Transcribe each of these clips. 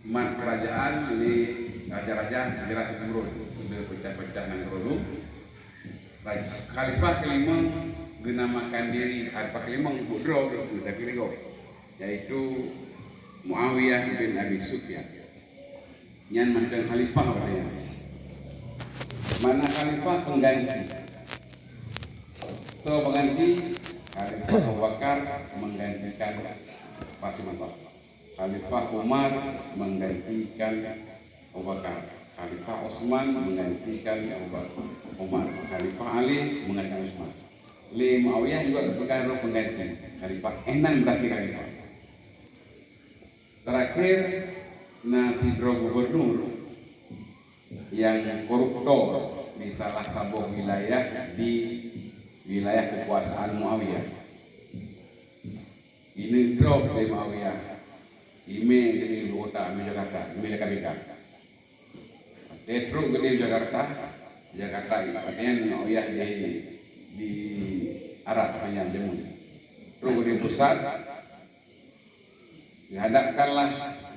mat kerajaan ini raja-raja sejarah temurun sudah pecah-pecah yang dulu. Khalifah kelima menamakan diri Khalifah kelima Budro kita kira yaitu Muawiyah bin Abi Sufyan. Yang mantan Khalifah katanya. Mana Khalifah pengganti? So pengganti Khalifah Abu Bakar menggantikan Fatimah. Khalifah Umar menggantikan Abu Bakar. Khalifah Utsman menggantikan Abu Bakar. Umar. Khalifah Ali menggantikan Utsman. Muawiyah juga berpegang roh pengganti Khalifah. Enan berarti Khalifah. Terakhir nanti gubernur yang koruptor di salah satu wilayah di wilayah kekuasaan Muawiyah. Ini drop dari Muawiyah. Ime jadi ibu kota, ime Jakarta, ime KBK. Detro gede Jakarta artinya Muawiyah di Arab panjang jemu. Terus gede pusat. Dihadapkanlah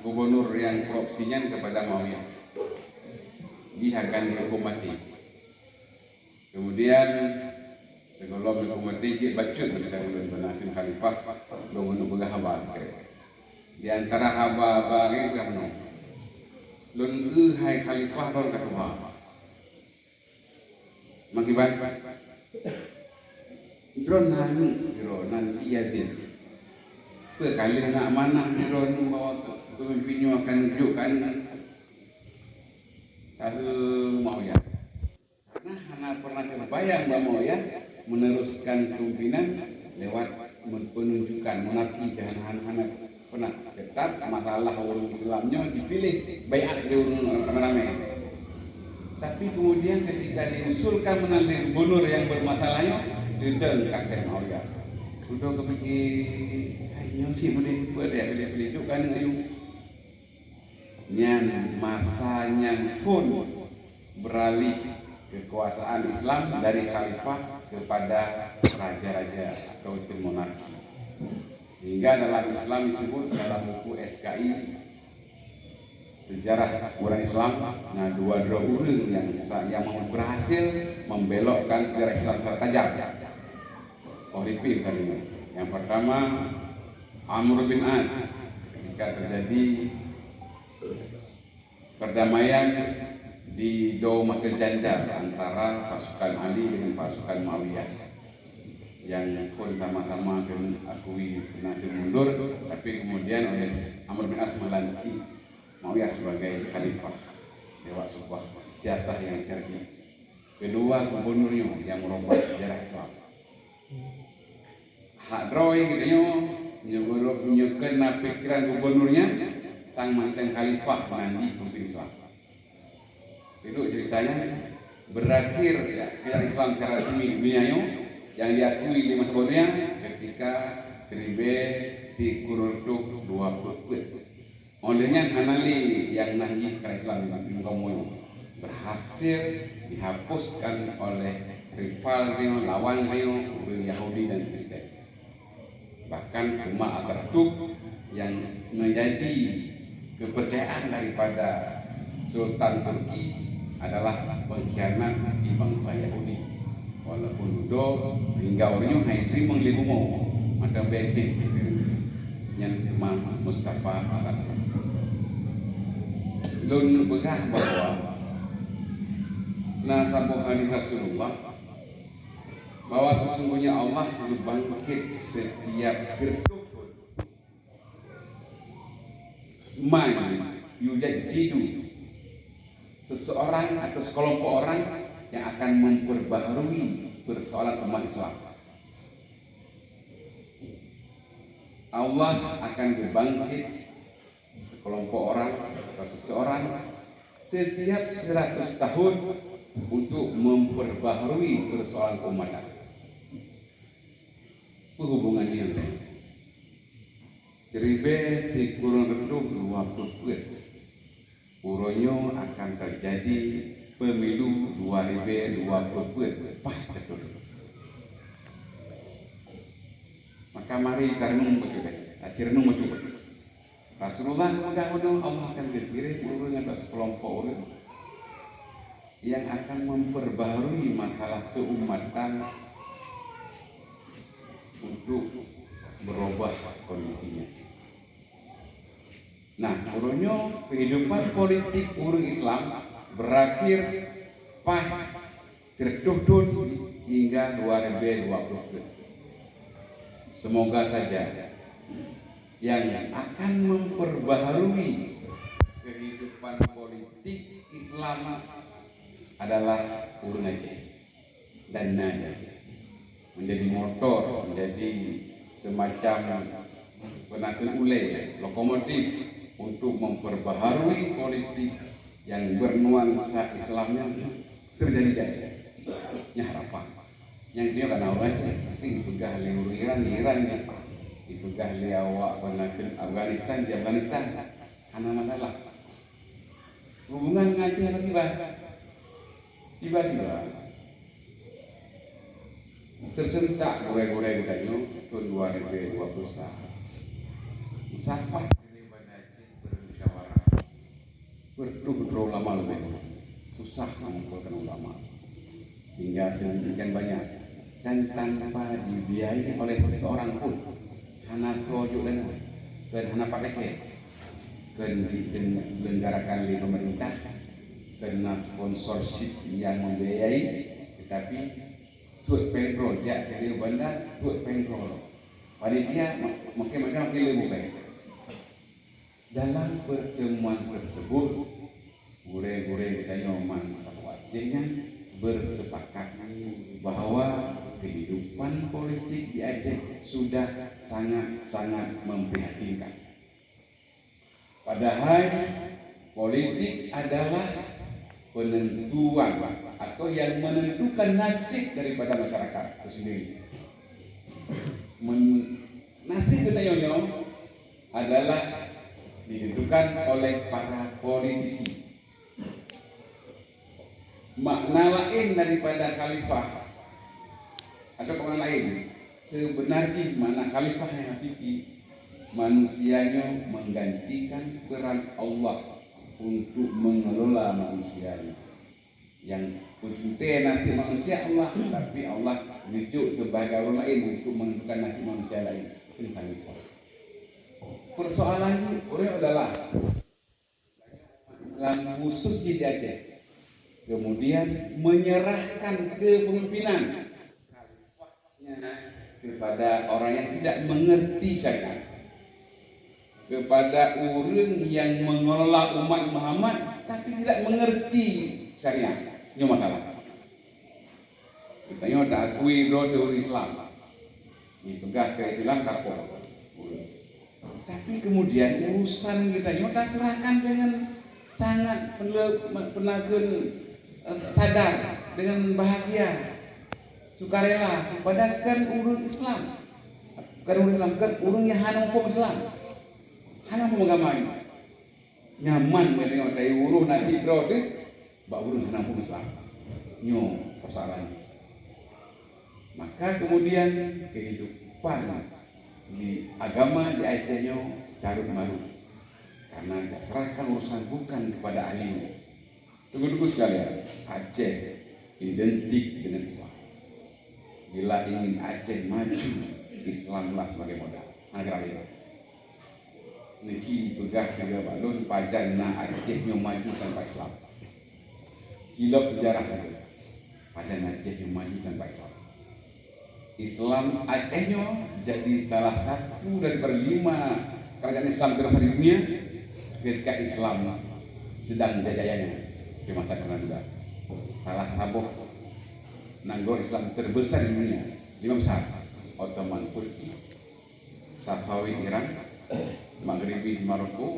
gubernur yang korupsinya kepada Muawiyah. Dia akan dihukum mati. Kemudian sebelum dihukum mati dia baca kepada benar-benar Khalifah gubernur berhabar. Di antara haba-haba itu kan lun hai Khalifah lun ketua. Makibat drone nanti Yazid. Kali nak mana drone bawa pemimpinnya akan tunjukkan Muawiyah. Nah, anak pernah terbayang Mbak Muawiyah meneruskan kepemimpinan lewat penunjukan monarki jangan anak pernah tetap masalah orang Islamnya dipilih bayat di ramai-ramai. Tapi kemudian ketika diusulkan menanti gubernur yang bermasalahnya dendeng kasih Muawiyah. Sudah kepikir ayo sih boleh boleh tunjukkan ayo. Nyan masanya pun beralih kekuasaan Islam dari khalifah kepada raja-raja atau monarki. Hingga dalam Islam disebut dalam buku SKI sejarah orang Islam, nah dua orang yang berhasil membelokkan sejarah Islam secara tajam. Horipil kalimat. Yang pertama Amr bin As ketika terjadi perdamaian di Daumatul Jandal antara pasukan Ali dengan pasukan Muawiyah yang pun sama-sama akui nanti mundur, tapi kemudian oleh Amr bin As melantik Muawiyah sebagai khalifah lewat sebuah siasat yang cerdik. Kedua gubernurnya yang merubah sejarah Islam. Hak droy gitu nyukena pikiran gubernurnya tang mantan khalifah mandi pemimpin Islam. Itu ceritanya berakhir ya keadaan Islam secara resmi di dunia yang diakui di masa bodohnya ketika Tribe di Kururduk 20. Olehnya Hanali yang nanti keadaan Islam di muka berhasil dihapuskan oleh rival lawan Yahudi dan Kristen. Bahkan Umar Atatürk yang menjadi kepercayaan daripada Sultan Turki adalah pengkhianat di bangsa Yahudi. Walaupun duduk hingga orangnya hai terima libumo macam bekin yang Imam Mustafa Atatürk. Lun begah bahwa nasabuh hadis Rasulullah bahwa sesungguhnya Allah membangkit setiap berdukun man yujadidu seseorang atau sekelompok orang yang akan memperbaharui persoalan umat Islam. Allah akan berbangkit sekelompok orang atau seseorang setiap 100 tahun untuk memperbaharui persoalan umat. Hubungan ini Seribe di kurun reduk 20 Uronyo akan terjadi pemilu 2020 betul. Maka mari kita renung betul. Renung betul. Rasulullah mengatakan Allah akan berkirim dengan sekelompok orang yang akan memperbaharui masalah keumatan untuk berubah kondisinya. Nah, urunnya kehidupan politik urung Islam berakhir tertuntun hingga 2020. Semoga saja yang akan memperbaharui kehidupan politik Islam adalah urung Aceh dan Aceh menjadi motor, menjadi semacam penakan ulai, lokomotif untuk memperbaharui politik yang bernuansa Islamnya terjadi di Aceh. Ini harapan. Yang dia kan orang Aceh, pasti dipegah oleh Iran dipegah oleh awak penakan Afghanistan di Afghanistan. Karena masalah hubungan Aceh tiba-tiba tersentak goreng-goreng tadi tahun 2021. Siapa berdoa lama lebih susah mengumpulkan ulama hingga sedemikian banyak dan tanpa dibiayai oleh seseorang pun. Hana projo dan hana pakai diselenggarakan oleh pemerintah karena sponsorship yang membiayai, tetapi suat pengro jak dari bandar suat pengro panitia makin lebih baik. Dalam pertemuan tersebut, gure-gure Danyoman sama Acehnya bersepakat bahwa kehidupan politik di Aceh sudah sangat-sangat memprihatinkan. Padahal politik adalah penentuan atau yang menentukan nasib daripada masyarakat itu sendiri. Nasib Danyoman adalah ditentukan oleh para politisi. Makna lain daripada khalifah atau makna lain, sebenarnya makna khalifah yang hakiki manusianya menggantikan peran Allah untuk mengelola manusianya. Yang penting nasib manusia Allah, tapi Allah rujuk sebagai orang lain untuk menentukan nasib manusia lain. Ini khalifah. Persoalannya orang adalah Islam khusus di Aceh kemudian menyerahkan kepemimpinan kepada orang yang tidak mengerti syariat, kepada orang yang mengelola umat Muhammad tapi tidak mengerti syariat. Ini masalah. Kita tak akui doa Islam, dipegah ke Islam kapok. Tapi kemudian urusan kita kita serahkan dengan sangat penakan sadar, dengan bahagia, sukarela kepada kan urung Islam. Kan urung yang hana hukum Islam, hana hukum agama ini. Nyaman menengok dari urung nanti berode, bak urung hana hukum Islam. Nyo persoalannya. Maka kemudian kehidupan di agama di Acehnya carut marut karena serahkan urusan bukan kepada ahlinya. Tunggu-tunggu sekalian, Aceh identik dengan Islam. Bila ingin Aceh maju, Islamlah sebagai modal. Agar itu, neci pegah juga balon pajana Acehnya maju tanpa Islam. Cilok sejarah saja, pajana Acehnya maju tanpa Islam. Islam Acehnya jadi salah satu dari 5 kerajaan Islam terbesar di dunia ketika Islam sedang jaya-jayanya di masa sana juga. Salah tabuh nanggo Islam terbesar di dunia, 5 besar: Ottoman Turki, Safawi Iran, Maghribi Maroko,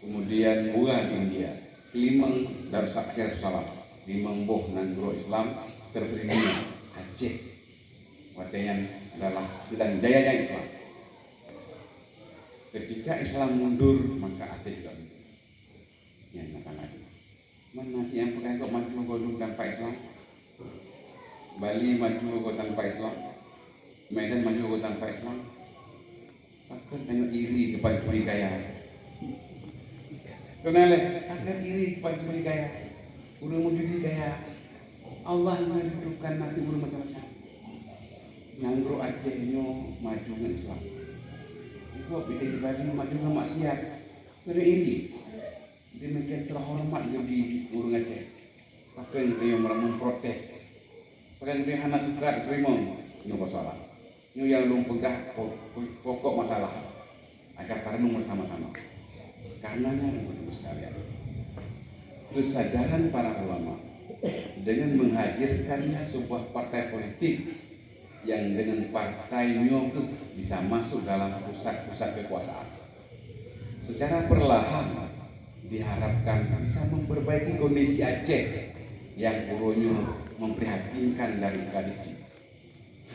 kemudian Buah India, Limang Darussalam, Limang Boh nanggo Islam terbesar di dunia, Aceh. Wadaian adalah sedang jayanya Islam. Ketika Islam mundur, maka Aceh juga mundur. Yang makan lagi. Mana sih yang pakai kok maju dulu tanpa Islam? Bali maju kok tanpa Islam? Medan maju kok tanpa Islam? Bahkan tengok iri depan curi kaya. Kenale, akan iri pada gaya. Udah mau jadi gaya. Allah menghidupkan nasi burung macam-macam. Nyangro Aceh nyo maju dengan Islam. Itu beda di Bali maju dengan maksiat. Kena iri. Demikian terhormat jadi burung Aceh. Pakai yang memprotes. Pakai yang hana suka terima. Nyo salah. Nyo yang belum pegah pokok masalah. Agar tarenung bersama-sama. Karenanya teman-teman sekalian, kesadaran para ulama dengan menghadirkannya sebuah partai politik yang dengan partainya bisa masuk dalam pusat-pusat kekuasaan secara perlahan diharapkan bisa memperbaiki kondisi Aceh yang urunya memprihatinkan dari segala sisi.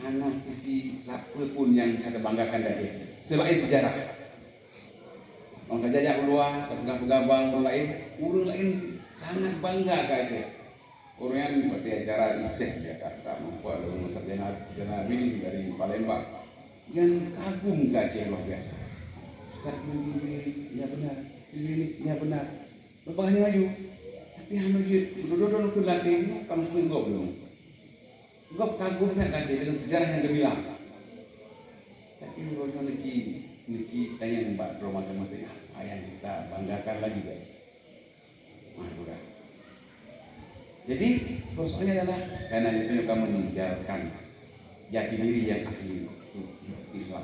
Hanya sisi apa pun yang bisa dibanggakan dari selain sejarah. Orang jajak keluar, pegang-pegang orang lain sangat bangga ke Aceh. Orang yang berarti acara isek Jakarta, nampak lalu Ustaz Janabi dari Palembang, yang kagum ke Aceh luar biasa. Ustaz ini, ya benar, ini, ya benar. Lepas maju, tapi hamil duduk-duduk ke latih, kamu seminggu belum. Gop kagum ke Aceh dengan sejarah yang gemilang. Tapi orang Neci tanya Mbak Roma teman-teman, ayah kita banggakan lagi guys. Mahmurah. Jadi prosesnya adalah karena itu kamu meninggalkan jati diri yang asli itu Islam.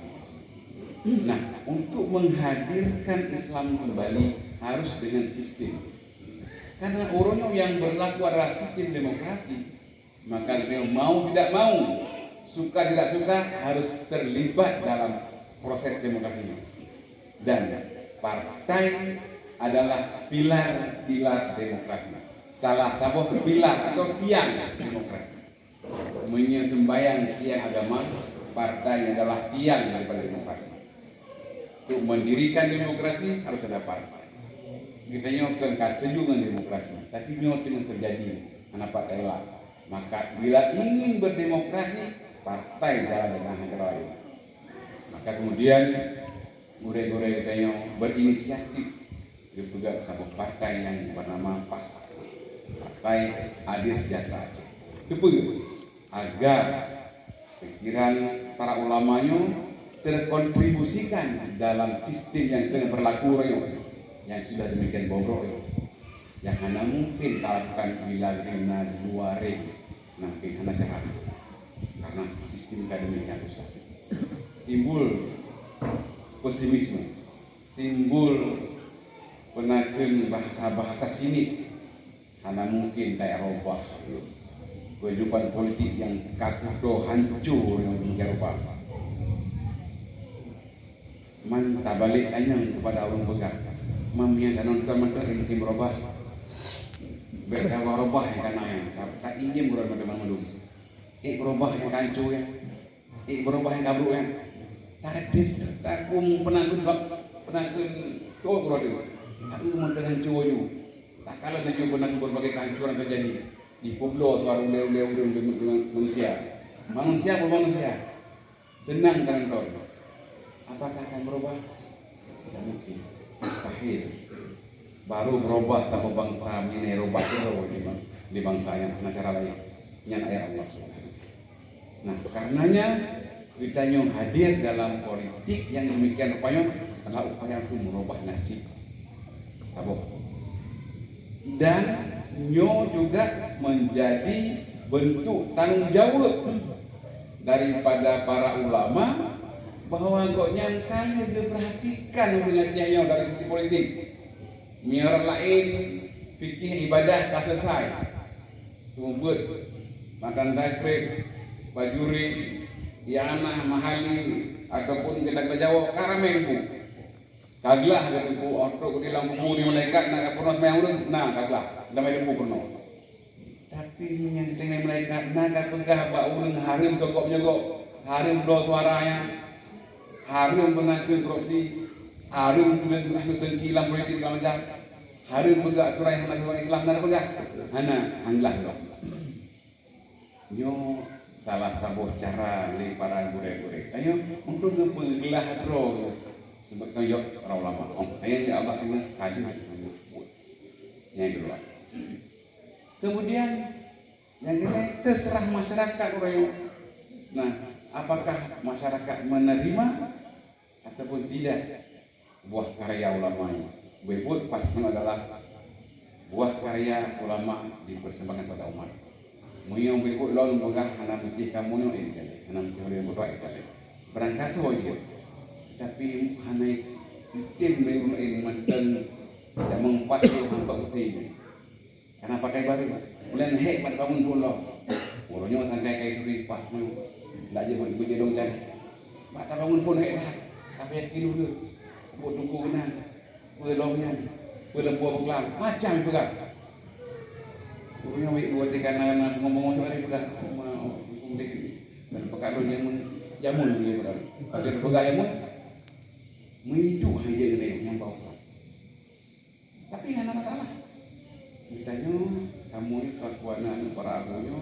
Nah, untuk menghadirkan Islam kembali harus dengan sistem. Karena orangnya yang berlaku adalah sistem demokrasi, maka dia mau tidak mau, suka tidak suka harus terlibat dalam proses demokrasinya. Dan partai adalah pilar-pilar demokrasi. Salah satu pilar atau tiang demokrasi. Menyembayang tiang agama, partai adalah tiang daripada demokrasi. Untuk mendirikan demokrasi harus ada partai. Kita nyokan setuju dengan demokrasi, tapi nyot yang terjadi anak partai lah. Maka bila ingin berdemokrasi, partai jalan dengan cara lain. Maka kemudian gure-gure kita berinisiatif dibuat sebuah partai yang bernama PAS, Partai Adil Sejahtera Aceh. Itu agar pikiran para ulamanya terkontribusikan dalam sistem yang tengah berlaku yang sudah demikian bobrok yang hanya mungkin lakukan bila kena luar nanti hanya cara karena sistem akademiknya rusak. Timbul pesimisme, timbul penaken bahasa-bahasa sinis, karena mungkin kayak Eropa, kehidupan politik yang kaku hancur yang di Eropa. Man tak balik tanya kepada orang pegang, mami yang nonton mentor yang mungkin berubah, berubah yang karena yang tak ingin berubah teman-teman dulu, berubah yang hancur ya, berubah yang kabur ya. Takung penanggung tua kurang itu. Aku mengenai cuaca. Tak kalah dengan penanggung berbagai kehancuran terjadi di pulau suara uleu-uleu dengan manusia. Manusia pun manusia. Tenang kantor. Apakah akan berubah? Tidak mungkin. Mustahil. Baru berubah tanpa bangsa ini berubah di bangsanya dengan cara lain. Yang ayat Allah. Nah, karenanya kita yang hadir dalam politik yang demikian upaya adalah upaya untuk merubah nasib. Tahu? Dan nyo juga menjadi bentuk tanggung jawab daripada para ulama bahwa agaknya kalian diperhatikan dengan cahaya dari sisi politik. Miara lain fikih ibadah tak selesai. Membuat makan takrib, bajuri, Yana mahali ataupun kita berjawab karamen bu, kaglah kata bu, untuk di dalam buku ni malaikat nak pernah semai urut, nah kaglah, damai buku pernah. Tapi yang dengan malaikat nak pegah bak urut harum cokoknya kok, harum blow suaranya, harum penangkut korupsi, harum masuk dengkilang politik segala macam, harum pegah aturan yang masuk Islam nak pegah, hana anglah dok. Nyo salah satu cara dari para gure-gure. Ayo untuk ngebelah roh sebab kayak para ulama. Ayo ya Allah kena kaji yang kedua. Kemudian yang ketiga, terserah masyarakat orang. Nah, apakah masyarakat menerima ataupun tidak buah karya ulama ini? Bebut pasti adalah buah karya ulama dipersembahkan pada umat. Muyong bebut lawan pegang anak putih kamu no ini kali, anak putih boleh berdoa kali. Berangkat saja, tapi hanya itim memang ini mantan tidak mempas tu hamba usi. Karena pakai baru, bulan hebat bangun pulau. Orangnya tangkai kayak itu pas tu, tidak je boleh dong cari. Mata bangun pun hebat, tapi yakin dulu, buat tunggu benar, belumnya, belum buah beklam, macam itu kan. Orangnya buat karena ngomong soal itu kan, dan pekerjaan yang jamun dia kan. Ada pekerjaan yang mengidu saja ini yang bawa. Tapi nggak ada masalah. Ditanya kamu ini selaku anak para abunya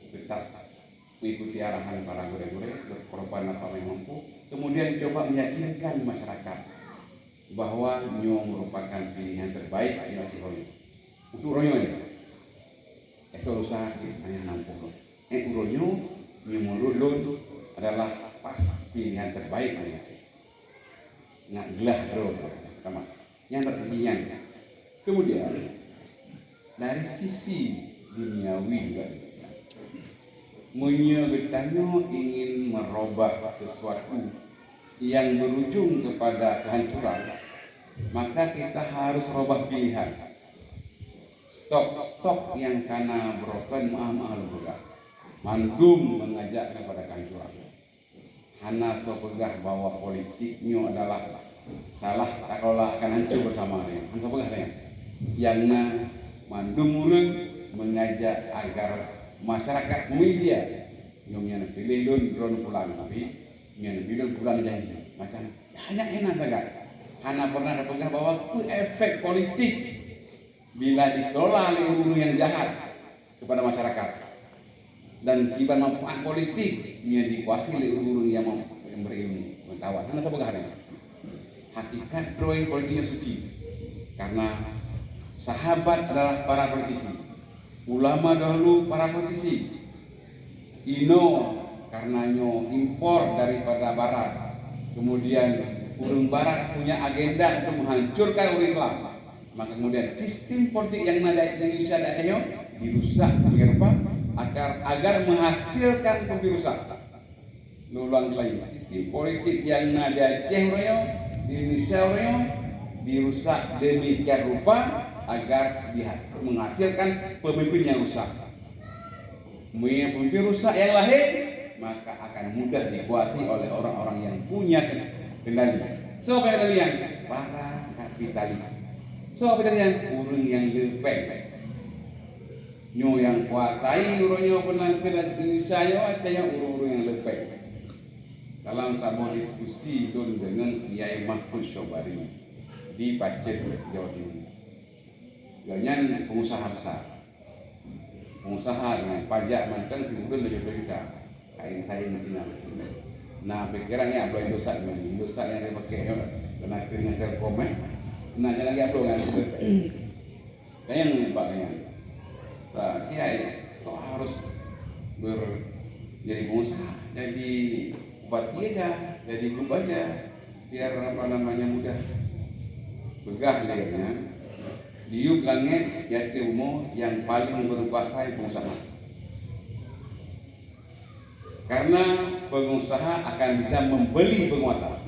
tetap mengikuti arahan para guru-guru berkorban apa yang mampu. Kemudian coba meyakinkan masyarakat bahwa nyo merupakan pilihan terbaik di hati royo. Untuk royo ini, usaha hanya nampung. Royo nyumulun adalah pas pilihan terbaik di hati. Nggak gelah royo, sama. Yang tersisinya. Kemudian dari sisi duniawi juga, menyegetanya ingin merubah sesuatu yang berujung kepada kehancuran, maka kita harus rubah pilihan. Stok yang karena broken maaf juga, mandum mengajak kepada kehancuran. Hana sopegah bahwa politiknya adalah salah tak kelola akan hancur bersama dia. Angka pegah dia. Yang mandum urang mengajak agar masyarakat memilih dia. Yang pilih don pulang tapi yang pilih pulang janji. Macam hanya enak agak. Hana pernah pegah bahwa efek politik bila dikelola oleh guru yang jahat kepada masyarakat dan kibar manfaat politik yang dikuasai oleh guru yang berilmu pengetahuan. Hana pegah dia. Hakikat drawing politiknya suci karena sahabat adalah para politisi, ulama dahulu para politisi, karenanya impor daripada barat, kemudian urung barat punya agenda untuk menghancurkan umat Islam, maka kemudian sistem politik yang ada yang Indonesia ada dirusak agar menghasilkan pembirusak. Ulang lagi, sistem politik yang ada di Indonesia dirusak demikian rupa agar menghasilkan pemimpin yang rusak. Pemimpin rusak yang lahir maka akan mudah dikuasai oleh orang-orang yang punya kendali. Siapa kalian? Para kapitalis. Siapa kalian? Orang yang lepek. Nyo yang kuasai urunyo pernah Indonesia acanya urun-urun yang lepek. Dalam sebuah diskusi dengan Kiai Mahfud Syobari di Pacet, Jawa Timur. Ganyan pengusaha besar, pengusaha dengan pajak mantan kemudian lebih kita kain Cina. Nah pikirannya apa dosa yang dipakai karena akhirnya terkomen. Nah jangan lagi apa kan? Kayak yang pakainya. Nah Kiai kok harus jadi pengusaha, jadi bupati aja, jadi gub aja, biar apa namanya mudah. Begah lihatnya, diuk langit yaitu umum yang paling berkuasa pengusaha. Karena pengusaha akan bisa membeli penguasa.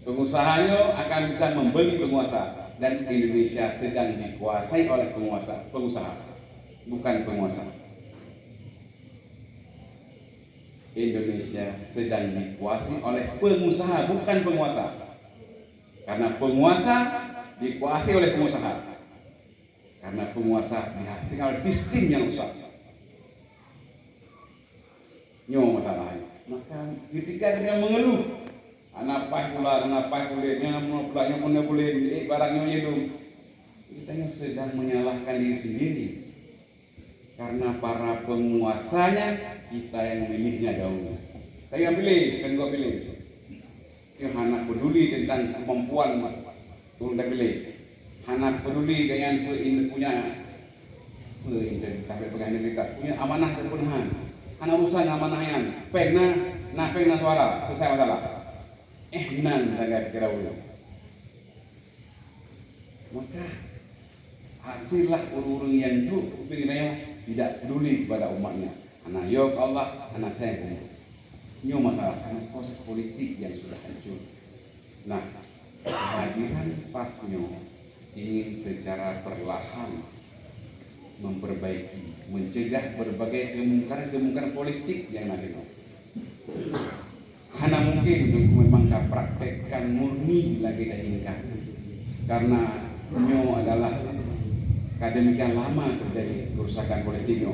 Pengusahanya akan bisa membeli penguasa dan Indonesia sedang dikuasai oleh pengusaha, bukan penguasa. Indonesia sedang dikuasai oleh pengusaha, bukan penguasa. Karena penguasa dikuasai oleh pengusaha. Karena penguasa dihasilkan oleh sistem yang rusak. Nyo masalahnya. Maka ketika dia mengeluh, anak pulenya boleh barangnya hidup. Kita sedang menyalahkan diri sendiri. Karena para penguasanya kita yang memilihnya dahulu. Saya pilih, kan gua pilih. Yang anak peduli tentang kemampuan turun dan pilih. hana peduli dengan punya sampai integritas, punya amanah kepenuhan. Hana urusan amanah yang pegna suara selesai masalah. Nan sangat kira ulo. Maka hasillah orang-orang yang duduk begini tidak peduli kepada umatnya. Hana yok Allah, hana saya kamu. Nyo masalah karena proses politik yang sudah hancur. Nah, kehadiran pasnya ingin secara perlahan memperbaiki, mencegah berbagai kemungkaran politik yang ada. Hana mungkin untuk memang praktekkan murni lagi inginkan, karena nyo adalah kademikian lama terjadi kerusakan politiknya.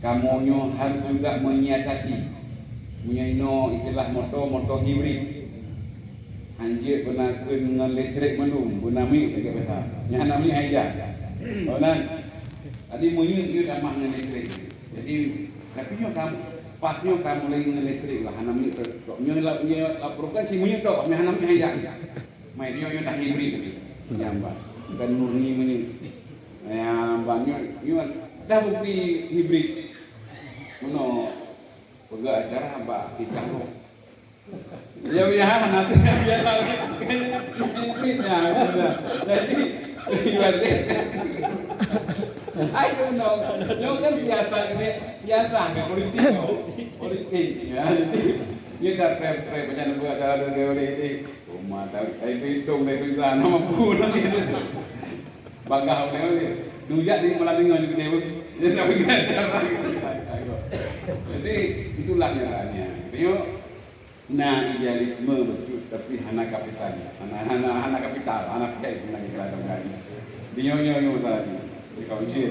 Kamu nyo harus juga menyiasati, menyenyo istilah moto hibrid. Anjir benar dengan listrik menung, bunami tak kata. Nyana ni aja. Onan. Tadi munyi dah mah dengan listrik. Jadi tapi nyo kamu pasnya kamu lagi dengan listrik lah. Hanam ni nyo laporkan si munyi tok, hanam ni aja. Mai nyo dah hibrid tadi. Nyamba. Dan murni munyi. Ya banyak nyo dah bukti hibrid. Mono pegak acara apa kita kok. Ya nanti dia lagi hibridnya sudah. Jadi ibaratnya ayo nyo kan siasa nggak politik ya. Jadi dia kan penyanyi buat acara ini rumah tahu hidung dari sana mampu nanti bangga oleh dujak di malam minggu di dewa dia sampai acara. Jadi itulah nyaranya. Nah idealisme betul, tapi hana kapitalis, hana kapital, hana kayak gimana kita ada kali. Dia nyo tadi, di kaunci.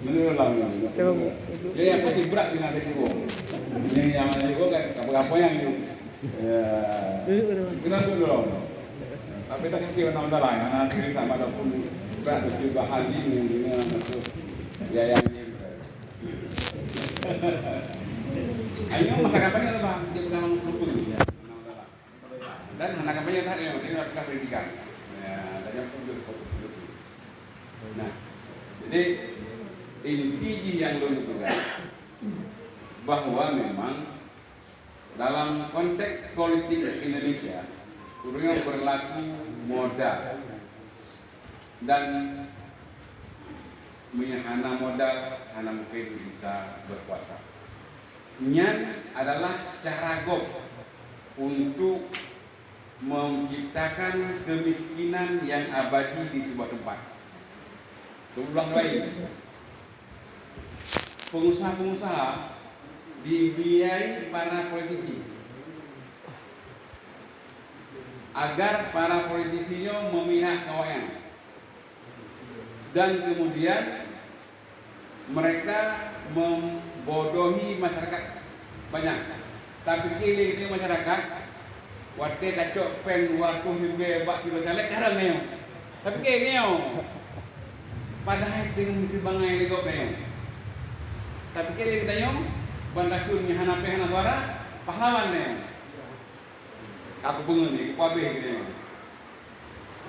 Menurut lama. Jadi apa sih berat dengan ada juga. Ini yang ada juga apa yang itu. Kenal dulu. Tapi tak mesti orang lain, anak sendiri sama ada pun berat itu bahan ini masuk. Ya yang ini. Ayo masa kampanye tu bang, dia pegang luput ya. Dan masa kampanye tadi dia kita pendidikan. Ya, dan pun luput. Nah, jadi inti yang lu pegang bahwa memang dalam konteks politik Indonesia, kurangnya berlaku modal dan hana modal, hana mungkin bisa berkuasa. Nyan adalah cara gop untuk menciptakan kemiskinan yang abadi di sebuah tempat. Ulang lagi, pengusaha-pengusaha dibiayai para politisi agar para politisinya memihak kawayan, dan kemudian mereka membodohi masyarakat banyak. Tapi kini masyarakat wate kacok pen waktu himbe bak kilo calek karang neo. Tapi kini neo padahal dengan bangai legop neo. Tapi kini kita neo bandakun hana pe hana suara pahlawan neo. Aku pengen ni kuabe neo.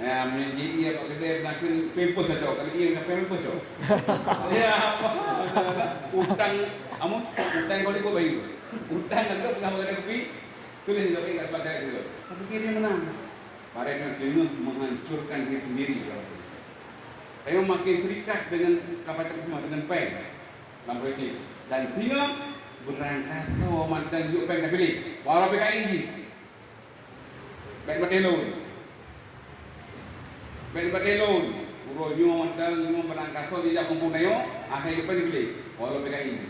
Ya, menjadi ia pak kita nakun pempos saja, kalau ia nak pempos saja. Ya, utang, utang kau ni kau bayu. Utang kan kau pegang pada kopi, tulis di kopi kat pakai itu. Tapi dia menang. Para dia dengar menghancurkan diri sendiri. Ayo makin terikat dengan kapitalisme, dengan pen, dalam politik. Dan dia berangkat tahu mantan juk pen tak pilih. Walau PKI ini, pen Matelon. Baik Matelon, uronyo mantan nyo berangkat tahu dia kumpul nayo, akhir pen pilih. Walau PKI ini.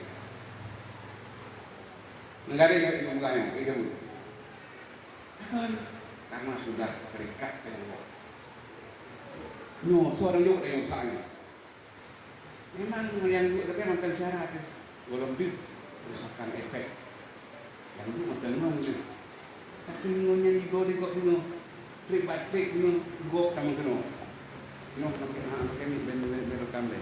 Negara yang bukannya, itu. Karena sudah terikat dengan Allah. No, seorang juga yang usahanya. Memang yang juga tapi mantan syarat. Walau lebih kerusakan efek. Yang itu mantan mana? Tapi ngonya di kok dulu. Trik by trik dulu go kamu kena. No, pakai ni ben rekam deh.